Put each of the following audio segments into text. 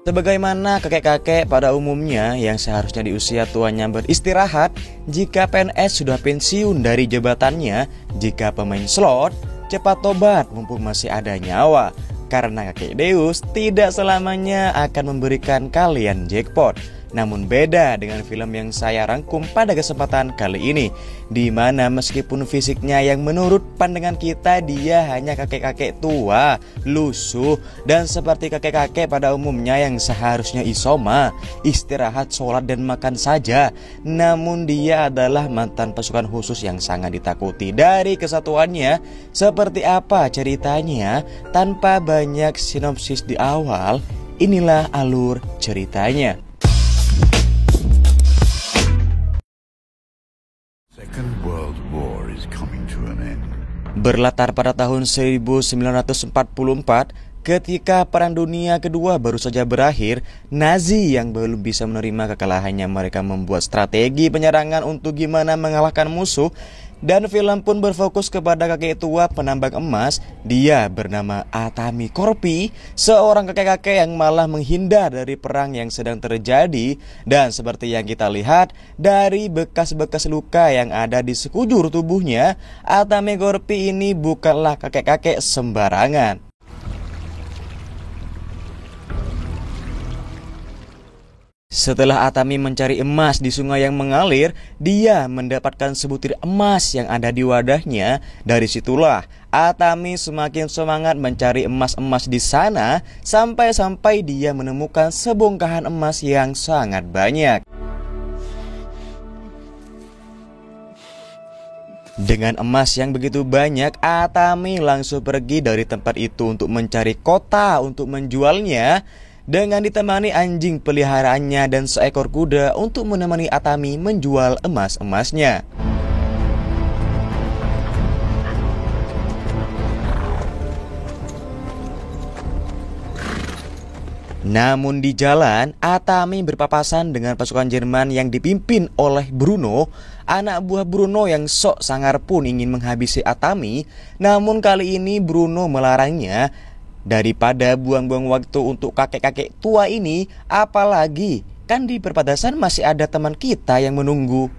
Sebagaimana kakek-kakek pada umumnya yang seharusnya di usia tuanya beristirahat, jika PNS sudah pensiun dari jabatannya, jika pemain slot, cepat tobat mumpung masih ada nyawa. Karena kakek Deus tidak selamanya akan memberikan kalian jackpot. Namun beda dengan film yang saya rangkum pada kesempatan kali ini, di mana meskipun fisiknya yang menurut pandangan kita dia hanya kakek-kakek tua, lusuh, dan seperti kakek-kakek pada umumnya yang seharusnya isoma, istirahat, sholat, dan makan saja. Namun dia adalah mantan pasukan khusus yang sangat ditakuti. Dari kesatuannya, seperti apa ceritanya? Tanpa banyak sinopsis di awal, inilah alur ceritanya. Second World War is coming to an end. Berlatar pada tahun 1944, ketika Perang Dunia Kedua baru saja berakhir, Nazi yang belum bisa menerima kekalahannya, mereka membuat strategi penyerangan untuk gimana mengalahkan musuh. Dan film pun berfokus kepada kakek tua penambang emas. Dia bernama Atami Korpi, seorang kakek-kakek yang malah menghindar dari perang yang sedang terjadi. Dan seperti yang kita lihat dari bekas-bekas luka yang ada di sekujur tubuhnya, Atami Korpi ini bukanlah kakek-kakek sembarangan. Setelah Atami mencari emas di sungai yang mengalir, dia mendapatkan sebutir emas yang ada di wadahnya. Dari situlah Atami semakin semangat mencari emas-emas di sana, sampai-sampai dia menemukan sebongkahan emas yang sangat banyak. Dengan emas yang begitu banyak, Atami langsung pergi dari tempat itu untuk mencari kota untuk menjualnya. Dengan ditemani anjing peliharaannya dan seekor kuda untuk menemani Atami menjual emas-emasnya. Namun di jalan, Atami berpapasan dengan pasukan Jerman yang dipimpin oleh Bruno. Anak buah Bruno yang sok sangar pun ingin menghabisi Atami. Namun kali ini Bruno melarangnya. Daripada buang-buang waktu untuk kakek-kakek tua ini, apalagi kan di perbatasan masih ada teman kita yang menunggu.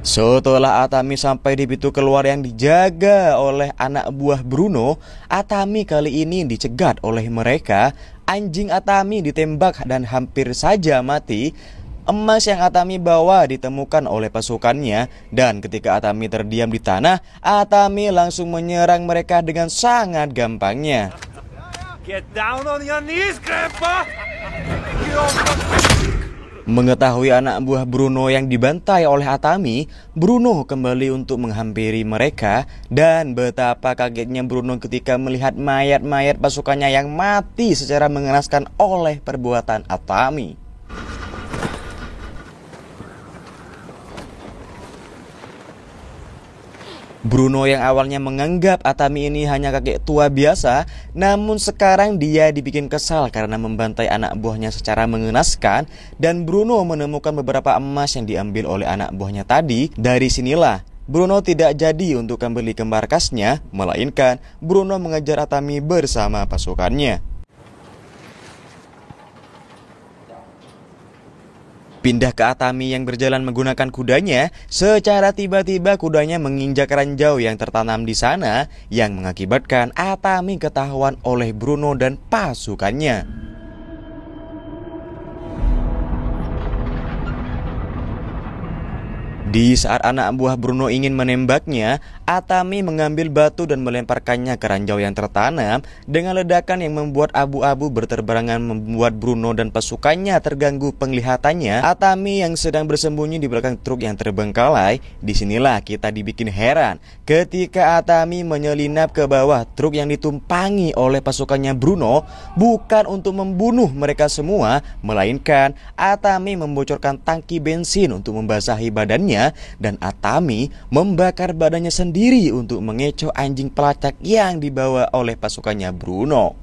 Setelah Atami sampai di pintu keluar yang dijaga oleh anak buah Bruno, Atami kali ini dicegat oleh mereka. Anjing Atami ditembak dan hampir saja mati. Emas yang Atami bawa ditemukan oleh pasukannya, dan ketika Atami terdiam di tanah, Atami langsung menyerang mereka dengan sangat gampangnya. Get down on your knees, Grandpa! Mengetahui anak buah Bruno yang dibantai oleh Atami, Bruno kembali untuk menghampiri mereka. Dan betapa kagetnya Bruno ketika melihat mayat-mayat pasukannya yang mati secara mengenaskan oleh perbuatan Atami. Bruno yang awalnya menganggap Atami ini hanya kakek tua biasa, namun sekarang dia dibikin kesal karena membantai anak buahnya secara mengenaskan. Dan Bruno menemukan beberapa emas yang diambil oleh anak buahnya tadi. Dari sinilah Bruno tidak jadi untuk kembali ke markasnya, melainkan Bruno mengejar Atami bersama pasukannya. Pindah ke Atami yang berjalan menggunakan kudanya, secara tiba-tiba kudanya menginjak ranjau yang tertanam di sana, yang mengakibatkan Atami ketahuan oleh Bruno dan pasukannya. Di saat anak buah Bruno ingin menembaknya, Atami mengambil batu dan melemparkannya ke ranjau yang tertanam. Dengan ledakan yang membuat abu-abu berterbangan membuat Bruno dan pasukannya terganggu penglihatannya. Atami yang sedang bersembunyi di belakang truk yang terbengkalai. Disinilah kita dibikin heran ketika Atami menyelinap ke bawah truk yang ditumpangi oleh pasukannya Bruno, bukan untuk membunuh mereka semua, melainkan Atami membocorkan tangki bensin untuk membasahi badannya. Dan Atami membakar badannya sendiri untuk mengecoh anjing pelacak yang dibawa oleh pasukannya Bruno.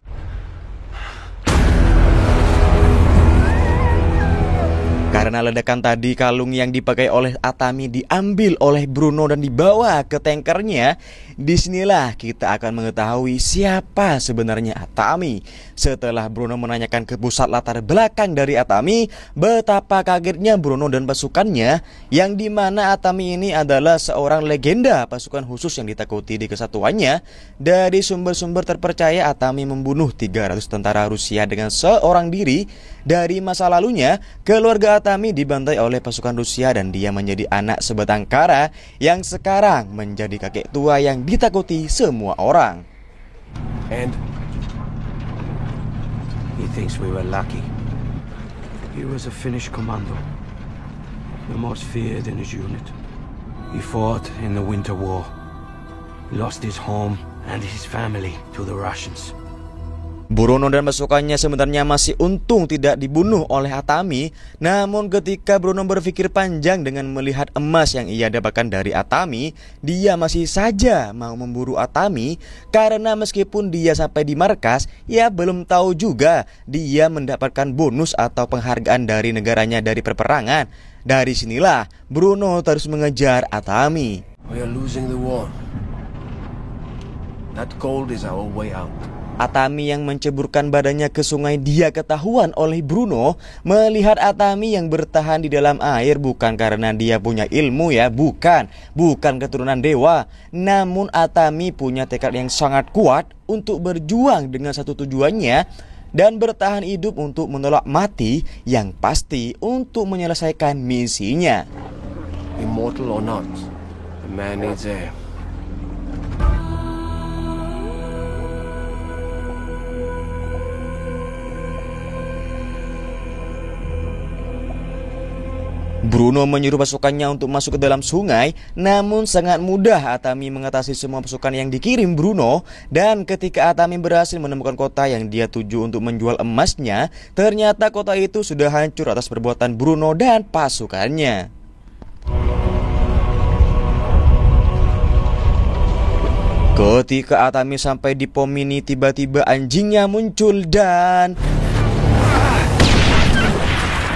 Karena ledakan tadi, kalung yang dipakai oleh Atami diambil oleh Bruno dan dibawa ke tankernya. Disinilah kita akan mengetahui siapa sebenarnya Atami. Setelah Bruno menanyakan ke pusat latar belakang dari Atami, betapa kagetnya Bruno dan pasukannya, yang dimana Atami ini adalah seorang legenda pasukan khusus yang ditakuti di kesatuannya. Dari sumber-sumber terpercaya, Atami membunuh 300 tentara Rusia dengan seorang diri. Dari masa lalunya, keluarga Atami dibantai oleh pasukan Rusia dan dia menjadi anak sebatang kara yang sekarang menjadi kakek tua yang ditakuti semua orang. And he thinks we were lucky. He was a Finnish commando, the most feared in his unit. He fought in the Winter War. He lost his home and his family to the Russians. Bruno dan pasukannya sebenarnya masih untung tidak dibunuh oleh Atami. Namun ketika Bruno berpikir panjang dengan melihat emas yang ia dapatkan dari Atami, dia masih saja mau memburu Atami. Karena meskipun dia sampai di markas, ia belum tahu juga dia mendapatkan bonus atau penghargaan dari negaranya dari perperangan. Dari sinilah Bruno terus mengejar Atami. We are losing the war. That gold is our way out. Atami yang menceburkan badannya ke sungai, dia ketahuan oleh Bruno. Melihat Atami yang bertahan di dalam air bukan karena dia punya ilmu ya, bukan keturunan dewa. Namun Atami punya tekad yang sangat kuat untuk berjuang dengan satu tujuannya dan bertahan hidup untuk menolak mati, yang pasti untuk menyelesaikan misinya. Immortal or not, the man needs air. Bruno menyuruh pasukannya untuk masuk ke dalam sungai, namun sangat mudah Atami mengatasi semua pasukan yang dikirim Bruno. Dan ketika Atami berhasil menemukan kota yang dia tuju untuk menjual emasnya, ternyata kota itu sudah hancur atas perbuatan Bruno dan pasukannya. Ketika Atami sampai di pom ini, tiba-tiba anjingnya muncul dan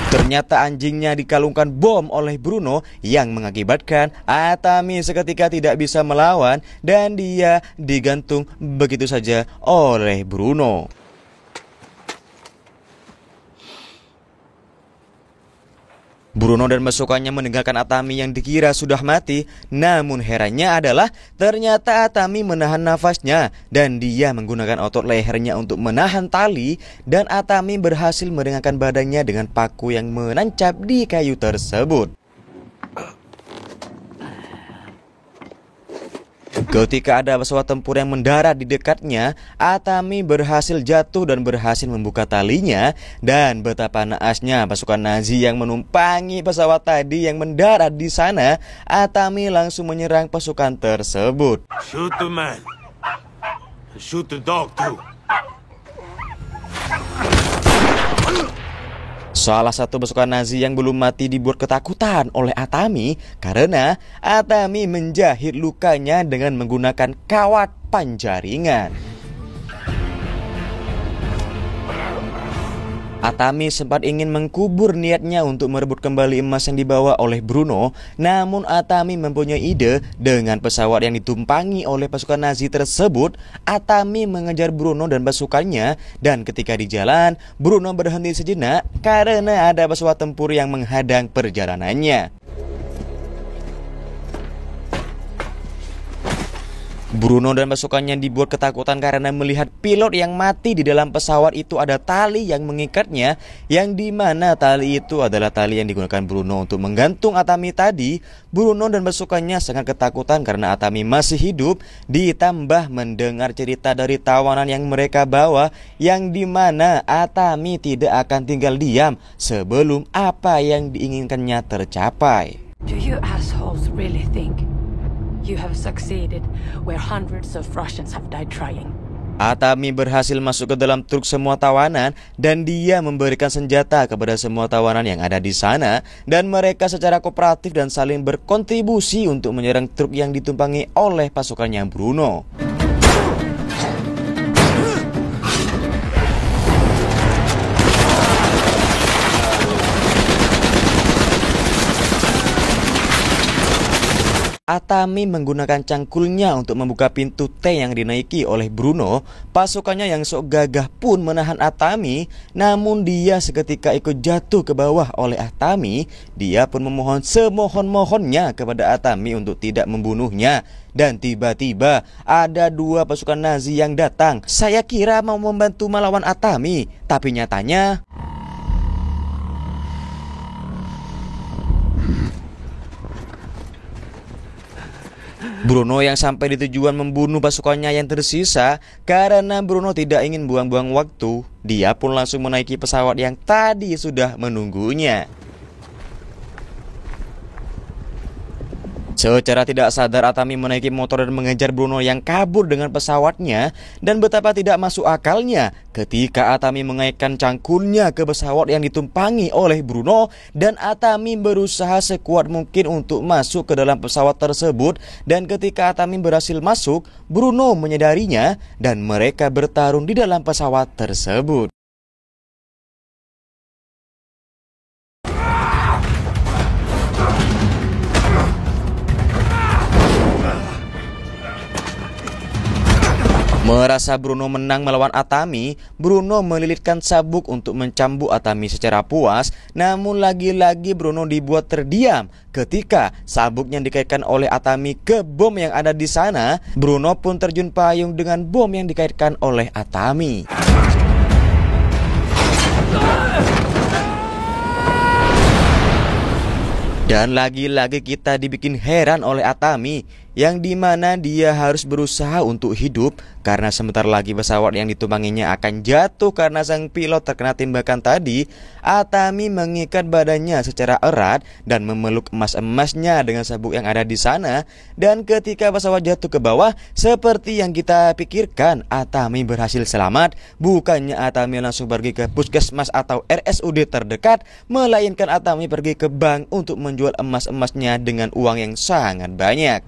ternyata anjingnya dikalungkan bom oleh Bruno yang mengakibatkan Atami seketika tidak bisa melawan dan dia digantung begitu saja oleh Bruno. Bruno dan pasukannya meninggalkan Atami yang dikira sudah mati. Namun herannya adalah ternyata Atami menahan nafasnya dan dia menggunakan otot lehernya untuk menahan tali, dan Atami berhasil meringankan badannya dengan paku yang menancap di kayu tersebut. Ketika ada pesawat tempur yang mendarat di dekatnya, Atami berhasil jatuh dan berhasil membuka talinya. Dan betapa naasnya pasukan Nazi yang menumpangi pesawat tadi yang mendarat di sana, Atami langsung menyerang pasukan tersebut. Shoot the man. Shoot the dog too. Salah satu pasukan Nazi yang belum mati dibuat ketakutan oleh Atami karena Atami menjahit lukanya dengan menggunakan kawat panjaringan. Atami sempat ingin mengkubur niatnya untuk merebut kembali emas yang dibawa oleh Bruno. Namun Atami mempunyai ide. Dengan pesawat yang ditumpangi oleh pasukan Nazi tersebut, Atami mengejar Bruno dan pasukannya. Dan ketika di jalan, Bruno berhenti sejenak karena ada pesawat tempur yang menghadang perjalanannya. Bruno dan pasukannya dibuat ketakutan karena melihat pilot yang mati di dalam pesawat itu ada tali yang mengikatnya, yang dimana tali itu adalah tali yang digunakan Bruno untuk menggantung Atami tadi. Bruno dan pasukannya sangat ketakutan karena Atami masih hidup, ditambah mendengar cerita dari tawanan yang mereka bawa, yang dimana Atami tidak akan tinggal diam sebelum apa yang diinginkannya tercapai. Do you assholes really think you have succeeded where hundreds of Russians have died trying? Atami berhasil masuk ke dalam truk semua tawanan dan dia memberikan senjata kepada semua tawanan yang ada di sana, dan mereka secara kooperatif dan saling berkontribusi untuk menyerang truk yang ditumpangi oleh pasukannya Bruno. Atami menggunakan cangkulnya untuk membuka pintu tank yang dinaiki oleh Bruno. Pasukannya yang sok gagah pun menahan Atami, namun dia seketika ikut jatuh ke bawah oleh Atami. Dia pun memohon semohon-mohonnya kepada Atami untuk tidak membunuhnya. Dan tiba-tiba ada 2 pasukan Nazi yang datang. Saya kira mau membantu melawan Atami, tapi nyatanya Bruno yang sampai di tujuan membunuh pasukannya yang tersisa. Karena Bruno tidak ingin buang-buang waktu, dia pun langsung menaiki pesawat yang tadi sudah menunggunya. Secara tidak sadar Atami menaiki motor dan mengejar Bruno yang kabur dengan pesawatnya. Dan betapa tidak masuk akalnya ketika Atami mengaitkan cangkulnya ke pesawat yang ditumpangi oleh Bruno. Dan Atami berusaha sekuat mungkin untuk masuk ke dalam pesawat tersebut. Dan ketika Atami berhasil masuk, Bruno menyadarinya dan mereka bertarung di dalam pesawat tersebut. Merasa Bruno menang melawan Atami, Bruno melilitkan sabuk untuk mencambuk Atami secara puas. Namun lagi-lagi Bruno dibuat terdiam ketika sabuknya dikaitkan oleh Atami ke bom yang ada di sana. Bruno pun terjun payung dengan bom yang dikaitkan oleh Atami. Dan lagi-lagi kita dibikin heran oleh Atami, yang dimana dia harus berusaha untuk hidup karena sebentar lagi pesawat yang ditumpanginya akan jatuh karena sang pilot terkena tembakan tadi. Atami mengikat badannya secara erat dan memeluk emas-emasnya dengan sabuk yang ada di sana. Dan ketika pesawat jatuh ke bawah, seperti yang kita pikirkan, Atami berhasil selamat. Bukannya Atami langsung pergi ke puskesmas atau RSUD terdekat, melainkan Atami pergi ke bank untuk menjual emas-emasnya dengan uang yang sangat banyak.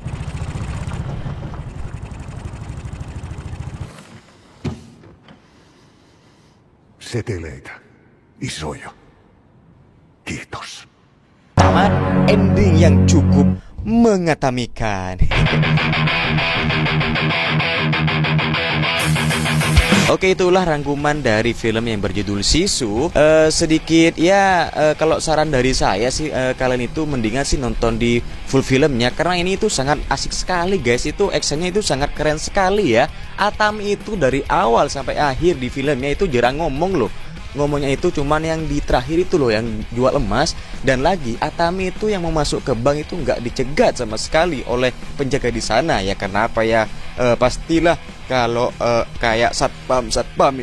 Seteleitä, isoja. Kiitos. Tamat, ending yang cukup mengatamikan. Oke, itulah rangkuman dari film yang berjudul Sisu. Sedikit ya, kalau saran dari saya sih, kalian itu mendingan sih nonton di full filmnya, karena ini itu sangat asik sekali guys. Itu actionnya itu sangat keren sekali ya. Atami itu dari awal sampai akhir di filmnya itu jarang ngomong loh. Ngomongnya itu cuman yang di terakhir itu loh, yang jual emas. Dan lagi Atami itu yang mau masuk ke bank itu nggak dicegat sama sekali oleh penjaga di sana ya. Kenapa ya? Pastilah kalau kayak satpam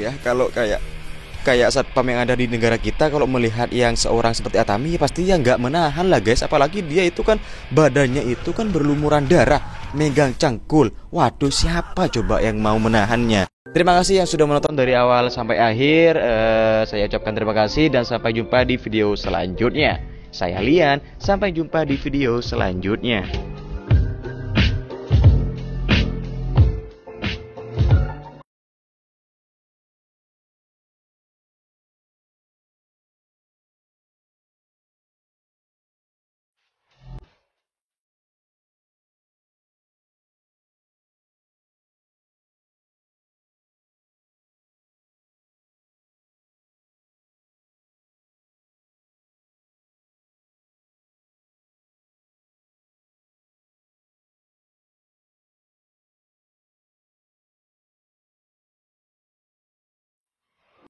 ya, kalau kayak satpam yang ada di negara kita, kalau melihat yang seorang seperti Atami pasti ya nggak menahan lah guys. Apalagi dia itu kan badannya itu kan berlumuran darah, megang cangkul. Waduh, siapa coba yang mau menahannya? Terima kasih yang sudah menonton dari awal sampai akhir. Saya ucapkan terima kasih dan sampai jumpa di video selanjutnya. Saya Lian, sampai jumpa di video selanjutnya.